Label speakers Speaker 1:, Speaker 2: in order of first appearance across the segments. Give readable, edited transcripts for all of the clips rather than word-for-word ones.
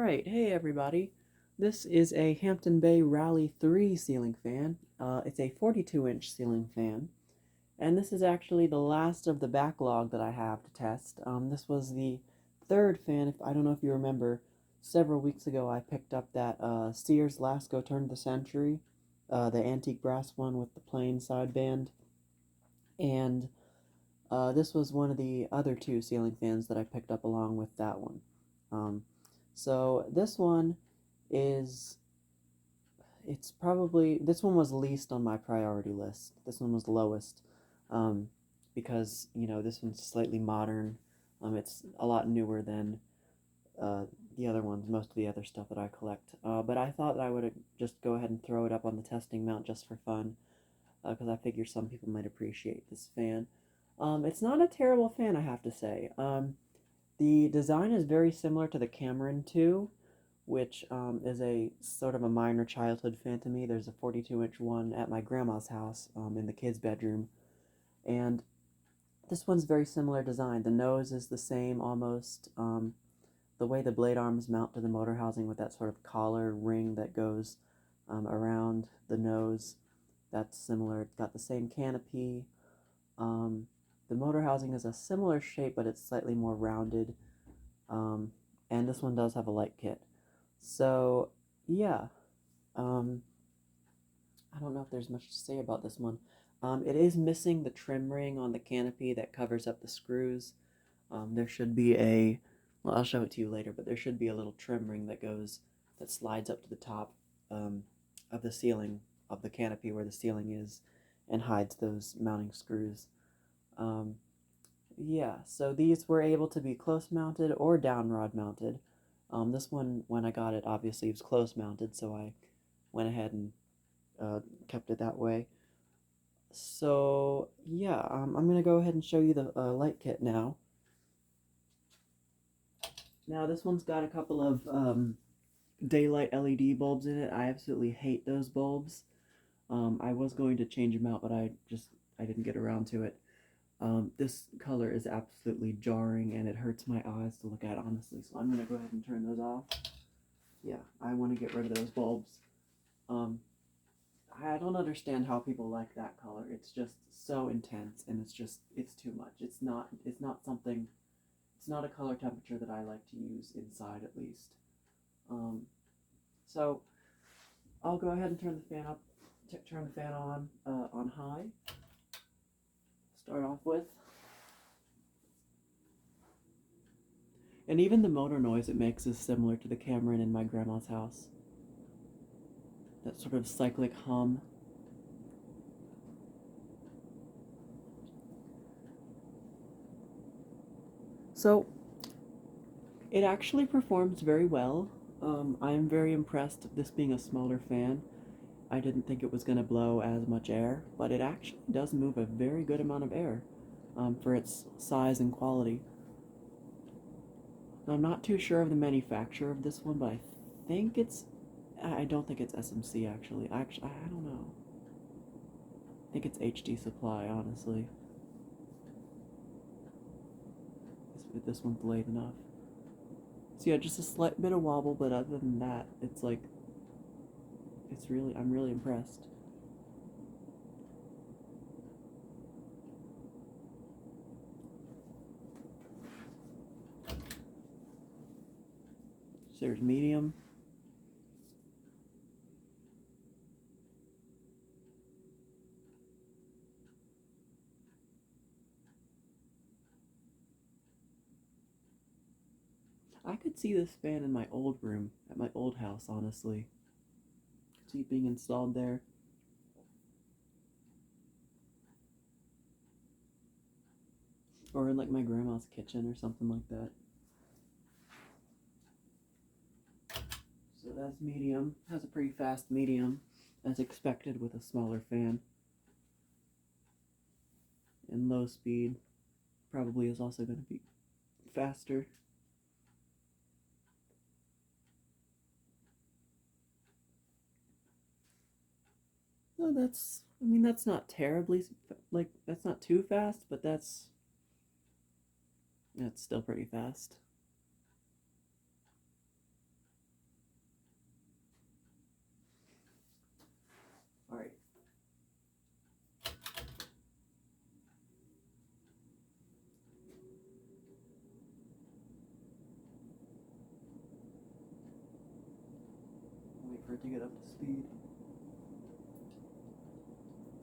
Speaker 1: Alright, hey everybody. This is a Hampton Bay Raleigh III ceiling fan. It's a 42-inch ceiling fan, and this is actually the last of the backlog that I have to test. This was the third fan. I don't know if you remember, several weeks ago I picked up that Sears Lasco Turn of the Century, the antique brass one with the plain sideband, and this was one of the other two ceiling fans that I picked up along with that one. So this one is, this one was least on my priority list. This one was lowest, because, this one's slightly modern. It's a lot newer than the other ones, most of the other stuff that I collect. But I thought that I would just go ahead and throw it up on the testing mount just for fun, because I figure some people might appreciate this fan. It's not a terrible fan, I have to say. The design is very similar to the Cameron 2, which is a sort of a minor childhood fan to me. There's a 42-inch one at my grandma's house in the kids' bedroom, and this one's very similar design. The nose is the same almost. The way the blade arms mount to the motor housing with that sort of collar ring that goes around the nose, that's similar. It's got the same canopy. The motor housing is a similar shape, but it's slightly more rounded, and this one does have a light kit. So, yeah, I don't know if there's much to say about this one. It is missing the trim ring on the canopy that covers up the screws. There should be well, I'll show it to you later, but there should be a little trim ring that slides up to the top of the ceiling, of the canopy where the ceiling is, and hides those mounting screws. Yeah, so these were able to be close mounted or down rod mounted. This one, when I got it, obviously it was close mounted, so I went ahead and kept it that way. So yeah, I'm going to go ahead and show you the light kit now. Now this one's got a couple of daylight LED bulbs in it. I absolutely hate those bulbs. I was going to change them out, but I didn't get around to it. This color is absolutely jarring, and it hurts my eyes to look at, honestly, so I'm going to go ahead and turn those off. Yeah, I want to get rid of those bulbs. I don't understand how people like that color. It's just so intense, and it's too much. It's not a color temperature that I like to use inside, at least. So I'll go ahead and turn the fan on high. Start off with. And even the motor noise it makes is similar to the Cameron in my grandma's house. That sort of cyclic hum. So, it actually performs very well. I am very impressed, this being a smaller fan. I didn't think it was going to blow as much air, but it actually does move a very good amount of air for its size and quality. Now, I'm not too sure of the manufacturer of this one, but I don't think it's SMC, actually. I don't know. I think it's HD Supply, honestly. This one's late enough. So yeah, just a slight bit of wobble, but other than that, I'm really impressed. So there's medium. I could see this fan in my old room, at my old house, honestly. Could see it being installed there. Or in like my grandma's kitchen or something like that. So that's medium. Has a pretty fast medium, as expected with a smaller fan. And low speed probably is also going to be faster. No, that's not terribly, that's not too fast, but that's still pretty fast. for it to get up to speed.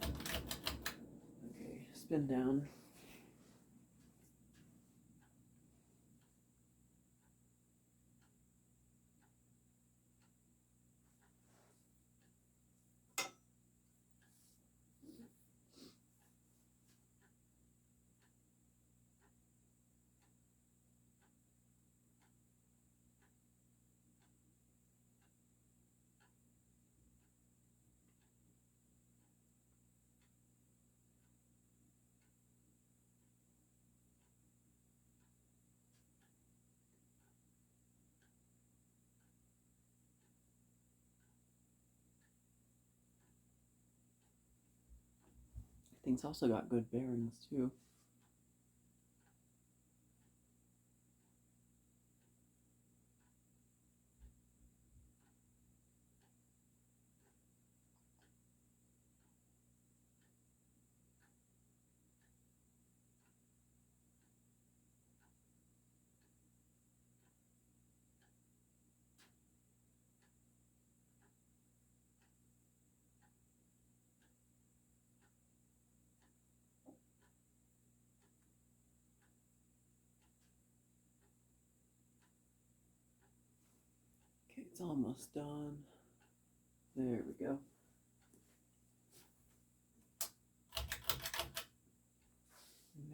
Speaker 1: Okay, spin down. Thing's also got good bearings too. Okay, it's almost done. There we go.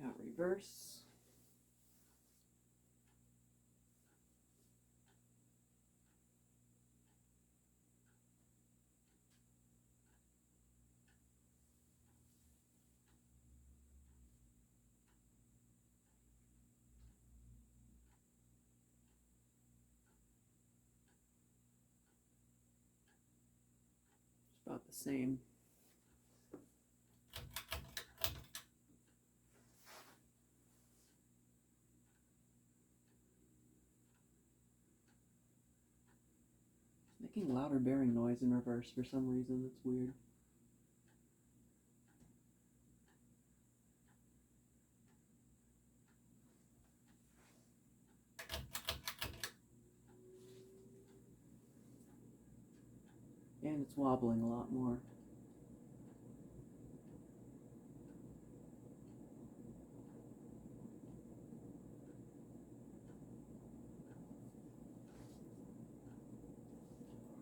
Speaker 1: Now reverse. It's about the same. It's making louder bearing noise in reverse for some reason. It's weird. And it's wobbling a lot more.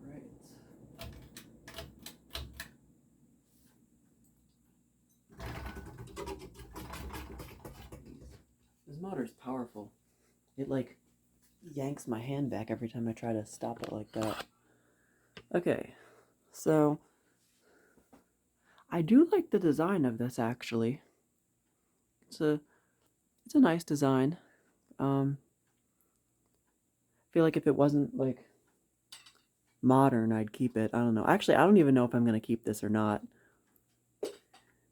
Speaker 1: Alright. This motor is powerful. It like yanks my hand back every time I try to stop it like that. Okay, so I do like the design of this actually. It's a nice design. I feel like if it wasn't like modern, I'd keep it. I don't know. Actually, I don't even know if I'm gonna keep this or not,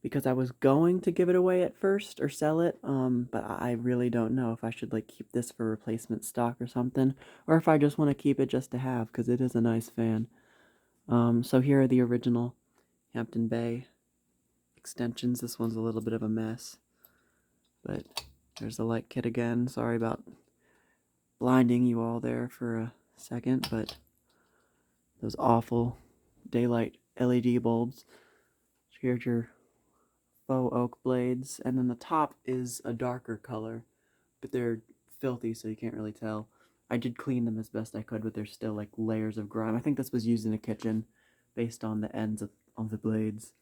Speaker 1: because I was going to give it away at first or sell it, but I really don't know if I should like keep this for replacement stock or something, or if I just want to keep it just to have, because it is a nice fan. So here are the original Hampton Bay extensions. This one's a little bit of a mess, but there's the light kit again. Sorry about blinding you all there for a second, but those awful daylight LED bulbs. Here's your faux oak blades, and then the top is a darker color, but they're filthy, so you can't really tell. I did clean them as best I could, but there's still like layers of grime. I think this was used in a kitchen based on the ends of the blades.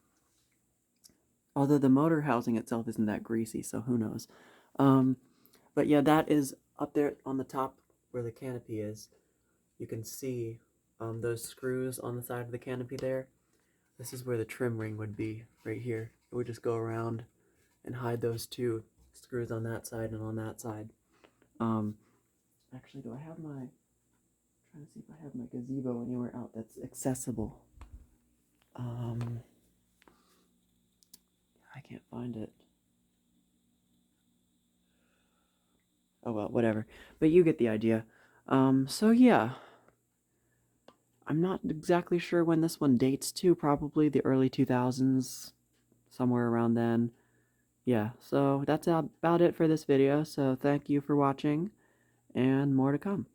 Speaker 1: Although the motor housing itself isn't that greasy, so who knows. But yeah, that is up there on the top where the canopy is. You can see those screws on the side of the canopy there. This is where the trim ring would be, right here. It would just go around and hide those two screws on that side and on that side. Actually, do I have my... I'm trying to see if I have my gazebo anywhere out that's accessible. I can't find it. Oh well, whatever. But you get the idea. So yeah. I'm not exactly sure when this one dates to, probably the early 2000s, somewhere around then. Yeah, so that's about it for this video, so thank you for watching, and more to come.